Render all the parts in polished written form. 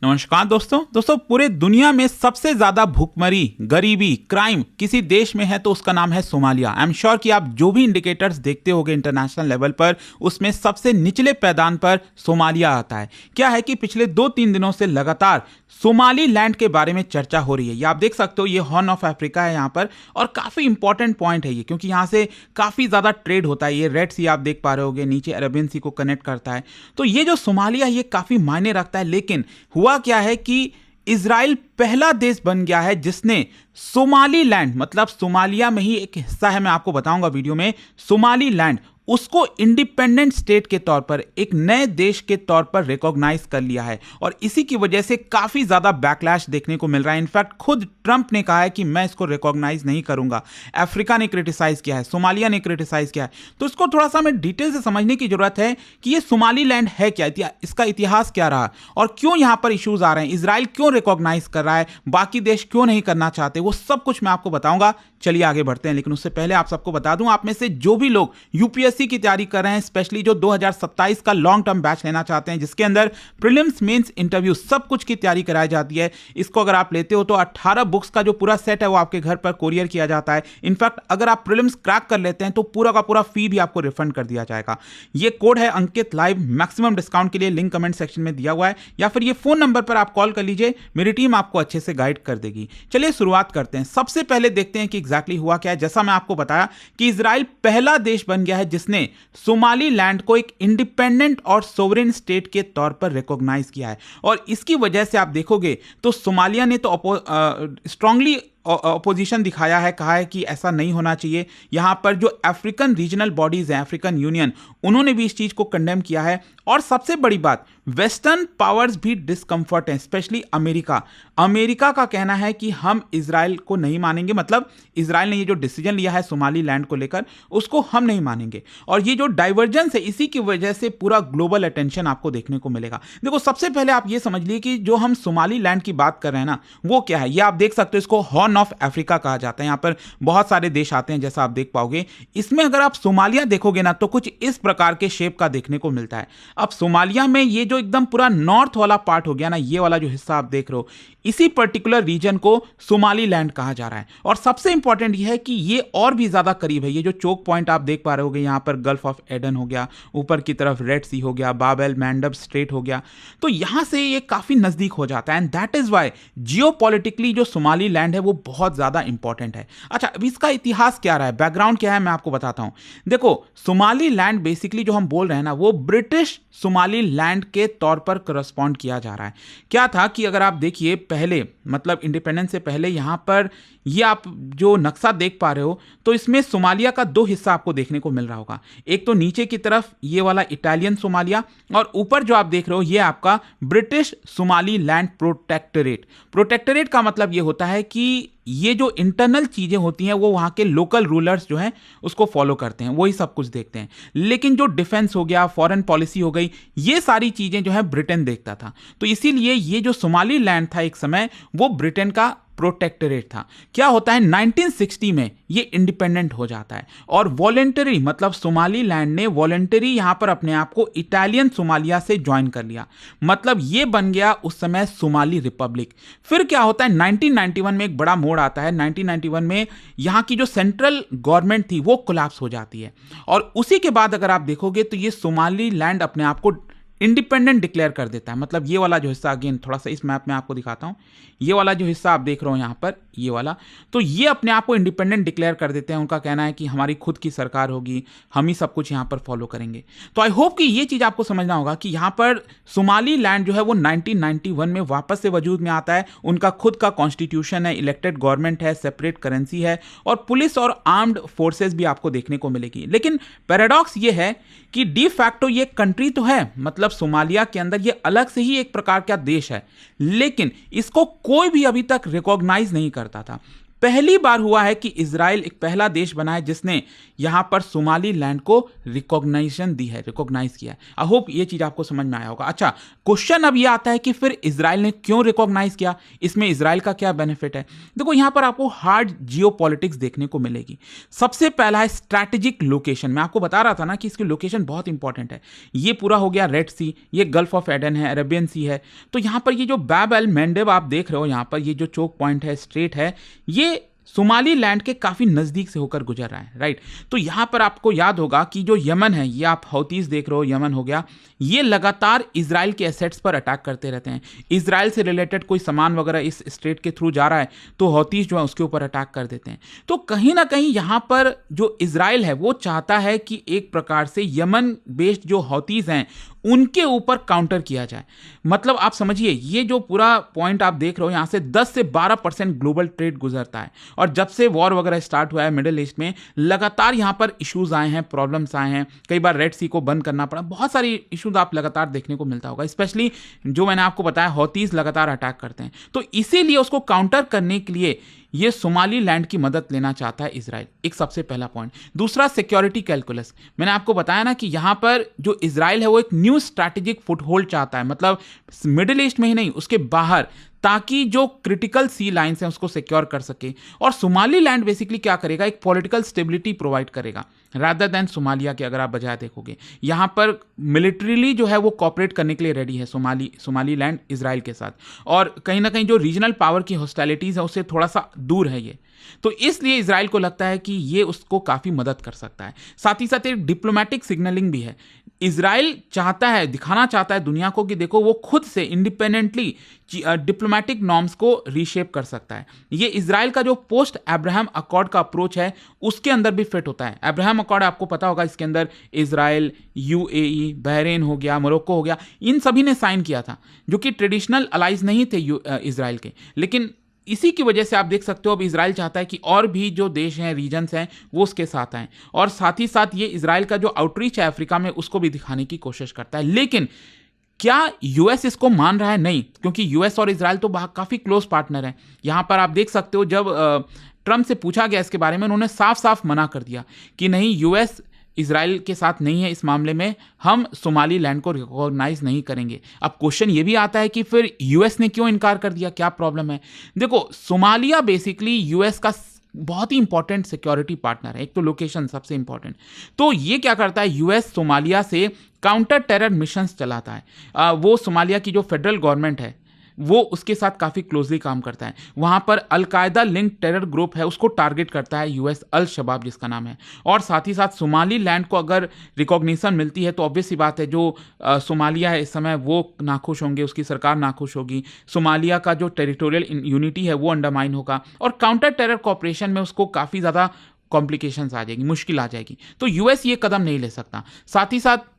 नमस्कार दोस्तों पूरे दुनिया में सबसे ज्यादा भूखमरी, गरीबी, क्राइम किसी देश में है तो उसका नाम है सोमालिया। आई एम श्योर कि आप जो भी इंडिकेटर्स देखते होंगे इंटरनेशनल लेवल पर, उसमें सबसे निचले पैदान पर सोमालिया आता है। क्या है कि पिछले 2-3 दिनों से लगातार सोमाली लैंड के बारे में चर्चा हो रही है। ये आप देख सकते हो, ये हॉर्न ऑफ अफ्रीका है यहाँ पर, और काफी इंपॉर्टेंट पॉइंट है ये, क्योंकि यहाँ से काफी ज्यादा ट्रेड होता है। ये रेड सी आप देख पा रहे होगे, नीचे अरेबियन सी को कनेक्ट करता है। तो ये जो सोमालिया, ये काफी मायने रखता है। लेकिन हुआ क्या है कि इजराइल पहला देश बन गया है जिसने सोमाली लैंड, मतलब सोमालिया में ही एक हिस्सा है, मैं आपको बताऊंगा वीडियो में, सोमाली लैंड, उसको इंडिपेंडेंट स्टेट के तौर पर, एक नए देश के तौर पर रिकॉग्नाइज कर लिया है। और इसी की वजह से काफी ज्यादा बैकलैश देखने को मिल रहा है। इनफैक्ट खुद ट्रंप ने कहा है कि मैं इसको रिकॉग्नाइज नहीं करूंगा। अफ्रीका ने क्रिटिसाइज किया है, सोमालिया ने क्रिटिसाइज किया है। तो इसको थोड़ा सा हमें डिटेल से समझने की जरूरत है कि ये सोमाली लैंड है क्या, इसका इतिहास क्या रहा और क्यों यहां पर इश्यूज आ रहे हैं, इजराइल क्यों रिकॉग्नाइज कर रहा है, बाकी देश क्यों नहीं करना चाहते, वो सब कुछ मैं आपको बताऊंगा। चलिए आगे बढ़ते हैं। लेकिन उससे पहले आप सबको बता दूं, आप में से जो भी लोग यूपीएससी की तैयारी कर रहे हैं, स्पेशली जो 2027 का लॉन्ग टर्म बैच लेना चाहते हैं, जिसके अंदर प्रीलिम्स, मेंस, इंटरव्यू सब कुछ की तैयारी कराई जाती है, इसको अगर आप लेते हो तो 18 बुक्स का जो पूरा सेट है वो आपके घर पर कोरियर किया जाता है। इनफैक्ट अगर आप प्रीलिम्स क्रैक कर लेते हैं तो पूरा का पूरा फी भी आपको रिफंड कर दिया जाएगा। ये कोड है अंकित लाइव, मैक्सिमम डिस्काउंट के लिए लिंक कमेंट सेक्शन में दिया हुआ है, या फिर ये फोन नंबर पर आप कॉल कर लीजिए, मेरी टीम आपको अच्छे से गाइड कर देगी। चलिए शुरुआत करते हैं। सबसे पहले देखते हैं कि एग्जैक्टली हुआ क्या है। जैसा मैं आपको बताया कि इजराइल पहला देश बन गया है जिसने सोमाली लैंड को एक इंडिपेंडेंट और सोवरेन स्टेट के तौर पर रिकॉग्नाइज किया है। और इसकी वजह से आप देखोगे तो सोमालिया ने तो स्ट्रांगली अपोजिशन दिखाया है, कहा है कि ऐसा नहीं होना चाहिए। यहां पर जो अफ्रीकन रीजनल बॉडीज हैं, अफ्रीकन यूनियन, उन्होंने भी इस चीज को कंडेम किया है। और सबसे बड़ी बात, वेस्टर्न पावर्स भी डिस्कंफर्ट हैं, स्पेशली अमेरिका का कहना है कि हम इजराइल को नहीं मानेंगे, मतलब इजराइल ने ये जो डिसीजन लिया है सोमाली लैंड को लेकर, उसको हम नहीं मानेंगे। और ये जो डाइवर्जेंस है, इसी की वजह से पूरा ग्लोबल अटेंशन आपको देखने को मिलेगा। देखो, सबसे पहले आप ये समझ लीजिए कि जो हम सोमाली लैंड की बात कर रहे हैं ना, वो क्या है। ये आप देख सकते हो, इसको हॉर्न ऑफ अफ्रीका कहा जाता है। यहां पर बहुत सारे देश आते हैं, जैसा आप देख पाओगे। इसमें अगर आप सोमालिया देखोगे ना, तो कुछ इस प्रकार के शेप का देखने को मिलता है। अब सोमालिया में ये जो एकदम पूरा नॉर्थ वाला पार्ट हो गया ना, ये वाला जो हिस्सा आप देख रहे हो, इसी पर्टिकुलर रीजन को सोमाली लैंड कहा जा रहा है। और सबसे इंपॉर्टेंट ये है कि ये और भी ज्यादा करीब है। ये जो चोक पॉइंट आप देख पा रहे होगे, यहां पर गल्फ ऑफ एडन हो गया, ऊपर की तरफ रेड सी हो गया, बाब-एल मैंडब स्ट्रेट हो गया, तो यहां से ये काफी नजदीक हो जाता है। And that is why geopolitically जो सोमाली लैंड है वो बहुत ज्यादा इंपॉर्टेंट है। अच्छा, अब इसका इतिहास क्या रहा है, बैकग्राउंड क्या है, मैं आपको बताता हूं। देखो, सोमाली लैंड बेसिकली जो हम बोल रहे हैं ना, वो ब्रिटिश सोमाली लैंड के तौर पर करस्पॉन्ड किया जा रहा है। क्या था कि अगर आप देखिए, पहले मतलब इंडिपेंडेंस से पहले यहां पर ये आप जो नक्शा देख पा रहे हो, तो इसमें सोमालिया का 2 हिस्सा आपको देखने को मिल रहा होगा। एक तो नीचे की तरफ ये वाला इटालियन सोमालिया, और ऊपर जो आप देख रहे हो ये आपका ब्रिटिश सोमाली लैंड प्रोटेक्टरेट का मतलब ये होता है कि ये जो इंटरनल चीजें होती हैं वो वहां के लोकल रूलर्स जो हैं उसको फॉलो करते हैं, वही सब कुछ देखते हैं। लेकिन जो डिफेंस हो गया, फॉरेन पॉलिसी हो गई, ये सारी चीजें जो है ब्रिटेन देखता था। तो इसीलिए ये जो सोमाली लैंड था एक समय, वो ब्रिटेन का प्रोटेक्टरेट था। क्या होता है, 1960 में ये इंडिपेंडेंट हो जाता है, और वॉलेंटरी, मतलब सोमाली लैंड ने वॉलेंटरी यहां पर अपने आप को इटालियन सोमालिया से ज्वाइन कर लिया, मतलब ये बन गया उस समय सोमाली रिपब्लिक। फिर क्या होता है, 1991 में एक बड़ा मोड़ आता है। 1991 में यहां की जो सेंट्रल गवर्नमेंट थी वो कोलैप्स हो जाती है, और उसी के बाद अगर आप देखोगे तो ये सोमाली लैंड अपने आप को इंडिपेंडेंट डिक्लेयर कर देता है। मतलब ये वाला जो हिस्सा, अगेन थोड़ा सा इस मैप में आपको दिखाता हूं, ये वाला जो हिस्सा आप देख रहे हो यहां पर, ये वाला, तो ये अपने आप को इंडिपेंडेंट डिक्लेयर कर देते हैं। उनका कहना है कि हमारी खुद की सरकार होगी, हम ही सब कुछ यहां पर फॉलो करेंगे। तो आई होप कि ये चीज आपको समझना होगा कि यहां पर सोमाली लैंड जो है वो 1991 में वापस से वजूद में आता है। उनका खुद का कॉन्स्टिट्यूशन है, इलेक्टेड गवर्नमेंट है, सेपरेट करेंसी है, और पुलिस और आर्म्ड फोर्सेस भी आपको देखने को मिलेगी। लेकिन पैराडॉक्स ये है कि डी फैक्टो ये कंट्री तो है, मतलब सोमालिया के अंदर ये अलग से ही एक प्रकार का देश है, लेकिन इसको कोई भी अभी तक रिकॉग्नाइज नहीं करता था। पहली बार हुआ है कि इजराइल एक पहला देश बना है जिसने यहां पर सोमालीलैंड को रिकॉग्निशन दी है, रिकॉग्नाइज किया है। आई होप ये चीज आपको समझ में आया होगा। अच्छा, क्वेश्चन अब ये आता है कि फिर इजराइल ने क्यों रिकॉग्नाइज किया, इसमें इजराइल का क्या बेनिफिट है। देखो यहां पर आपको हार्ड जियोपॉलिटिक्स देखने को मिलेगी। सबसे पहला है स्ट्रैटेजिक लोकेशन। मैं आपको बता रहा था ना कि इसकी लोकेशन बहुत इंपॉर्टेंट है। ये पूरा हो गया रेड सी, ये गल्फ ऑफ एडन है, अरेबियन सी है। तो यहां पर ये जो बाब एल मेंडेब आप देख रहे हो, यहां पर ये जो चोक पॉइंट है, स्ट्रेट है, ये सोमालीलैंड के काफी नजदीक से होकर गुजर रहा है, राइट। तो यहां पर आपको याद होगा कि जो यमन है, ये आप हौतीस देख रहे हो, यमन हो गया, ये लगातार इजराइल के एसेट्स पर अटैक करते रहते हैं। इजराइल से रिलेटेड कोई सामान वगैरह इस स्ट्रेट के थ्रू जा रहा है तो हौतीस जो है उसके ऊपर अटैक कर देते हैं। तो कहीं ना कहीं यहां पर जो इजराइल है वो चाहता है कि एक प्रकार से यमन बेस्ड जो हौतीस हैं उनके ऊपर काउंटर किया जाए। मतलब आप समझिए, ये जो पूरा पॉइंट आप देख रहे हो, यहां से 10 से 12% ग्लोबल ट्रेड गुजरता है। और जब से वॉर वगैरह स्टार्ट हुआ है मिडिल ईस्ट में, लगातार यहां पर इश्यूज आए हैं, प्रॉब्लम्स आए हैं। कई बार रेड सी को बंद करना पड़ा, बहुत सारी इश्यूज आप लगातार देखने को मिलता होगा। स्पेशली जो मैंने आपको बताया, हौतीस लगातार अटैक करते हैं। तो इसीलिए उसको काउंटर करने के लिए ये सोमालीलैंड की मदद लेना चाहता है इजराइल, एक सबसे पहला पॉइंट। दूसरा, सिक्योरिटी कैलकुलस। मैंने आपको बताया ना कि यहां पर जो इजराइल है वो एक न्यू स्ट्रैटेजिक फुटहोल्ड चाहता है, मतलब मिडिल ईस्ट में ही नहीं, उसके बाहर, ताकि जो क्रिटिकल सी लाइंस हैं उसको सिक्योर कर सके। और सोमालीलैंड बेसिकली क्या करेगा, एक पॉलिटिकल स्टेबिलिटी प्रोवाइड करेगा रादर देन सोमालिया के। अगर आप बजाय देखोगे, यहां पर मिलिट्रीली जो है वो कॉपरेट करने के लिए रेडी है सोमालीलैंड इजराइल के साथ। और कहीं ना कहीं जो रीजनल पावर की हॉस्टिलिटीज है उससे थोड़ा सा दूर है ये। तो इसलिए इजराइल को लगता है कि ये उसको काफी मदद कर सकता है। साथ ही साथ एक डिप्लोमेटिक सिग्नलिंग भी है। इजराइल चाहता है, दिखाना चाहता है दुनिया को कि देखो वो खुद से इंडिपेंडेंटली डिप्लोमेटिक नॉर्म्स को रीशेप कर सकता है। ये इजराइल का जो पोस्ट अब्राहम अकॉर्ड का अप्रोच है उसके अंदर भी फिट होता है। अब्राहम अकॉर्ड आपको पता होगा, इसके अंदर इजराइल, यूएई, बहरीन हो गया, मोरक्को हो गया, इन सभी ने साइन किया था, जो कि ट्रेडिशनल अलाइज नहीं थे इजराइल के। लेकिन इसी की वजह से आप देख सकते हो अब इजराइल चाहता है कि और भी जो देश हैं, रीजन्स हैं, वो उसके साथ आएं। और साथ ही साथ ये इजराइल का जो आउटरीच है अफ्रीका में, उसको भी दिखाने की कोशिश करता है। लेकिन क्या यूएस इसको मान रहा है? नहीं, क्योंकि यूएस और इजराइल तो काफी क्लोज पार्टनर हैं। यहां पर आप देख सकते हो, जब ट्रंप से पूछा गया इसके बारे में, उन्होंने साफ साफ मना कर दिया कि नहीं, यूएस इजराइल के साथ नहीं है इस मामले में, हम सोमालीलैंड को रिकॉग्नाइज नहीं करेंगे। अब क्वेश्चन ये भी आता है कि फिर यूएस ने क्यों इनकार कर दिया, क्या प्रॉब्लम है? देखो, सोमालिया बेसिकली यूएस का बहुत ही इंपॉर्टेंट सिक्योरिटी पार्टनर है। एक तो लोकेशन सबसे इंपॉर्टेंट। तो ये क्या करता है, यूएस सोमालिया से काउंटर टेरर मिशंस चलाता है। वो सोमालिया की जो फेडरल गवर्नमेंट है वो उसके साथ काफ़ी क्लोजली काम करता है। वहाँ पर अलकायदा लिंक टेरर ग्रुप है, उसको टारगेट करता है यूएस, अल शबाब जिसका नाम है। और साथ ही साथ सोमालीलैंड को अगर रिकॉग्निशन मिलती है तो ऑब्वियस सी बात है, जो सोमालिया है इस समय वो नाखुश होंगे, उसकी सरकार नाखुश होगी। सोमालिया का जो टेरिटोरियल यूनिटी है वो अंडरमाइन होगा, और काउंटर टेरर कॉपरेशन में उसको काफ़ी ज़्यादा कॉम्प्लिकेशंस आ जाएगी, मुश्किल आ जाएगी। तो यूएस ये कदम नहीं ले सकता। साथ ही साथ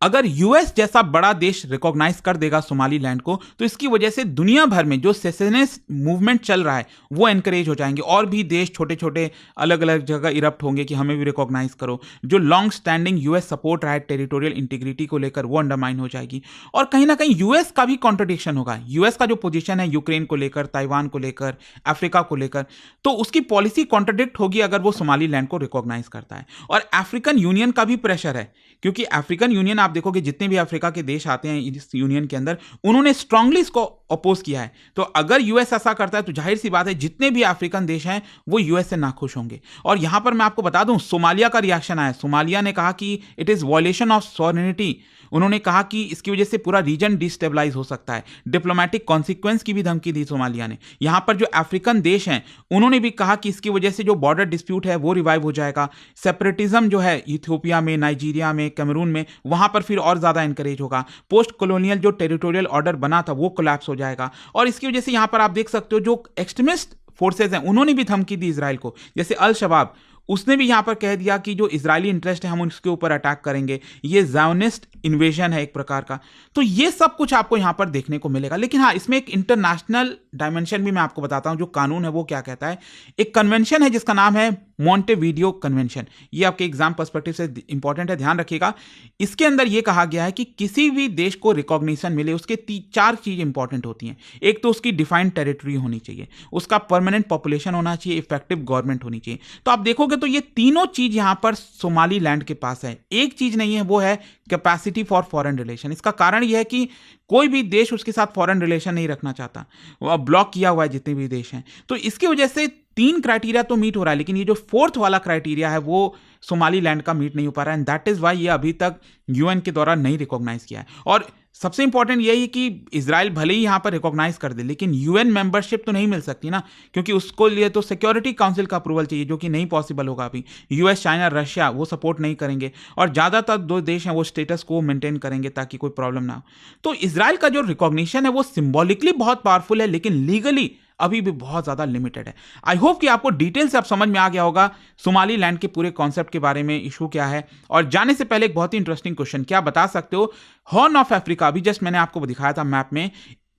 अगर यूएस जैसा बड़ा देश रिकॉग्नाइज कर देगा सोमालीलैंड को, तो इसकी वजह से दुनिया भर में जो सेसेनिस्ट मूवमेंट चल रहा है वो एनकरेज हो जाएंगे, और भी देश छोटे छोटे अलग अलग जगह इरप्ट होंगे कि हमें भी रिकॉग्नाइज करो। जो लॉन्ग स्टैंडिंग यूएस सपोर्ट रहा है टेरिटोरियल इंटीग्रिटी को लेकर, वो अंडरमाइन हो जाएगी। और कहीं ना कहीं यूएस का भी कॉन्ट्रडिक्शन होगा। यूएस का जो पोजीशन है यूक्रेन को लेकर, ताइवान को लेकर, अफ्रीका को लेकर, तो उसकी पॉलिसी कॉन्ट्रडिक्ट होगी अगर वो सोमालीलैंड को रिकॉग्नाइज करता है। और अफ्रीकन यूनियन का भी प्रेशर है, क्योंकि अफ्रीकन यूनियन आप देखोगे जितने भी अफ्रीका के देश आते हैं इस यूनियन के अंदर, उन्होंने स्ट्रांगली इसको अपोज किया है। तो अगर यूएस ऐसा करता है तो जाहिर सी बात है जितने भी अफ्रीकन देश हैं वो यूएस से नाखुश होंगे। और यहां पर मैं आपको बता दूं, सोमालिया का रिएक्शन आया। सोमालिया ने कहा कि it is violation of sovereignty. उन्होंने कहा कि इसकी वजह से पूरा रीजन डिस्टेबलाइज हो सकता है। डिप्लोमेटिक कॉन्सिक्वेंस की भी धमकी दी सोमालिया ने। यहां पर जो अफ्रीकन देश हैं उन्होंने भी कहा कि इसकी वजह से जो बॉर्डर डिस्प्यूट है वो रिवाइव हो जाएगा। सेपरेटिज्म जो है इथियोपिया में, नाइजीरिया में, कैमरून में, वहां पर फिर और ज्यादा एनकरेज होगा। पोस्ट कॉलोनियल जो टेरिटोरियल ऑर्डर बना था वो कोलैप्स हो जाएगा। और इसकी वजह से यहां पर आप देख सकते हो जो एक्सट्रीमिस्ट फोर्सेज हैं उन्होंने भी धमकी दी इजराइल को। जैसे अल शबाब, उसने भी यहां पर कह दिया कि जो इजरायली इंटरेस्ट है हम उसके ऊपर अटैक करेंगे। ये ज़ायोनिस्ट इन्वेजन है एक प्रकार का। तो ये सब कुछ आपको यहां पर देखने को मिलेगा। लेकिन हाँ, इसमें एक इंटरनेशनल डायमेंशन भी मैं आपको बताता हूं। जो कानून है वो क्या कहता है। एक कन्वेंशन है जिसका नाम है मॉन्टेवीडियो कन्वेंशन। ये आपके एग्जाम पर्सपेक्टिव से इंपॉर्टेंट है, ध्यान रखिएगा। इसके अंदर ये कहा गया है कि किसी भी देश को रिकॉग्निशन मिले उसके 4 चीज इंपॉर्टेंट होती हैं। एक तो उसकी डिफाइंड टेरिटरी होनी चाहिए, उसका परमानेंट पॉपुलेशन होना चाहिए, इफेक्टिव गवर्नमेंट होनी चाहिए। तो आप देखोगे तो ये तीनों चीज यहां पर सोमालीलैंड के पास है। एक चीज नहीं है, वो है कैपेसिटी फॉर फॉरेन रिलेशन। इसका कारण यह है कि कोई भी देश उसके साथ फॉरेन रिलेशन नहीं रखना चाहता, वो ब्लॉक किया हुआ है जितने भी देश हैं। तो इसकी वजह से 3 क्राइटेरिया तो मीट हो रहा है, लेकिन ये जो 4th वाला क्राइटेरिया है वो सोमालीलैंड का मीट नहीं हो पा रहा है, एंड दैट इज वाई ये अभी तक यूएन के द्वारा नहीं रिकॉग्नाइज किया है। और सबसे इंपॉर्टेंट यही है कि इजराइल भले ही यहां पर रिकॉग्नाइज कर दे, लेकिन यूएन मेंबरशिप तो नहीं मिल सकती ना, क्योंकि उसको लिए तो सिक्योरिटी काउंसिल का अप्रूवल चाहिए, जो कि नहीं पॉसिबल होगा अभी। यूएस, चाइना, रशिया वो सपोर्ट नहीं करेंगे, और ज्यादातर 2 देश हैं वो स्टेटस को मेंटेन करेंगे ताकि कोई प्रॉब्लम ना हो। तो इजराइल का जो रिकॉग्निशन है वो सिंबॉलिकली बहुत पावरफुल है, लेकिन लीगली अभी भी बहुत ज्यादा लिमिटेड है। आई होप कि आपको डिटेल से अब समझ में आ गया होगा सोमालीलैंड के पूरे कॉन्सेप्ट के बारे में, इशू क्या है। और जाने से पहले एक बहुत ही इंटरेस्टिंग क्वेश्चन, क्या बता सकते हो हॉर्न ऑफ अफ्रीका, अभी जस्ट मैंने आपको दिखाया था मैप में,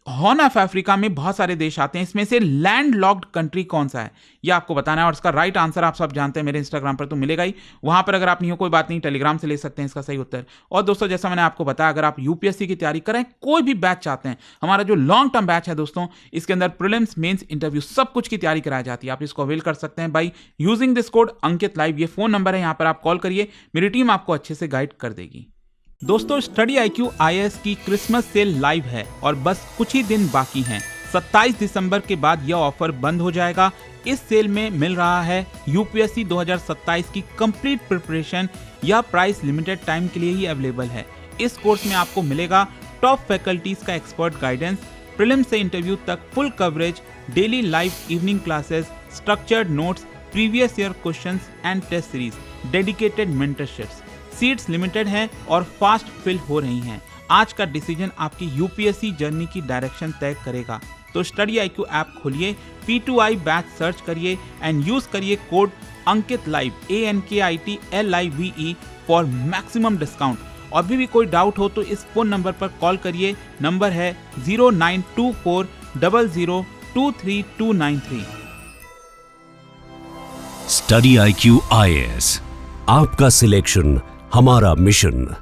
हॉर्न ऑफ अफ्रीका में बहुत सारे देश आते हैं, इसमें से लैंड लॉक्ड कंट्री कौन सा है ये आपको बताना है। और इसका राइट आंसर आप सब जानते हैं, मेरे इंस्टाग्राम पर तो मिलेगा ही, वहां पर अगर आप नहीं हो कोई बात नहीं, टेलीग्राम से ले सकते हैं इसका सही उत्तर। और दोस्तों जैसा मैंने आपको बताया, अगर आप यूपीएससी की तैयारी करें, कोई भी बैच चाहते हैं, हमारा जो लॉन्ग टर्म बैच है दोस्तों, इसके अंदर प्रीलिम्स, मेंस, इंटरव्यू सब कुछ की तैयारी कराई जाती है। आप इसको अवेल कर सकते हैं by using this code Ankit live. ये फोन नंबर है, यहां पर आप कॉल करिए, मेरी टीम आपको अच्छे से गाइड कर देगी। दोस्तों स्टडी IQ IAS की क्रिसमस सेल लाइव है और बस कुछ ही दिन बाकी हैं। 27 दिसंबर के बाद यह ऑफर बंद हो जाएगा। इस सेल में मिल रहा है यूपीएससी 2027 की कंप्लीट प्रिपरेशन। यह प्राइस लिमिटेड टाइम के लिए ही अवेलेबल है। इस कोर्स में आपको मिलेगा टॉप फैकल्टीज का एक्सपर्ट गाइडेंस, प्रीलिम्स से इंटरव्यू तक full coverage, daily live evening classes, structured notes, previous year questions and test series, dedicated mentorships. Seats limited हैं और फास्ट फिल हो रही हैं। आज का डिसीजन आपकी यूपीएससी जर्नी की डायरेक्शन तय करेगा। तो स्टडी IQ ऐप खोलिए, P2I बैच सर्च करिए एंड यूज करिए code Ankit live ANKITLIVE for maximum discount. और भी कोई डाउट हो तो इस फोन नंबर पर कॉल करिए, नंबर है 092400239293। स्टडी IQ IAS, आपका सिलेक्शन हमारा मिशन।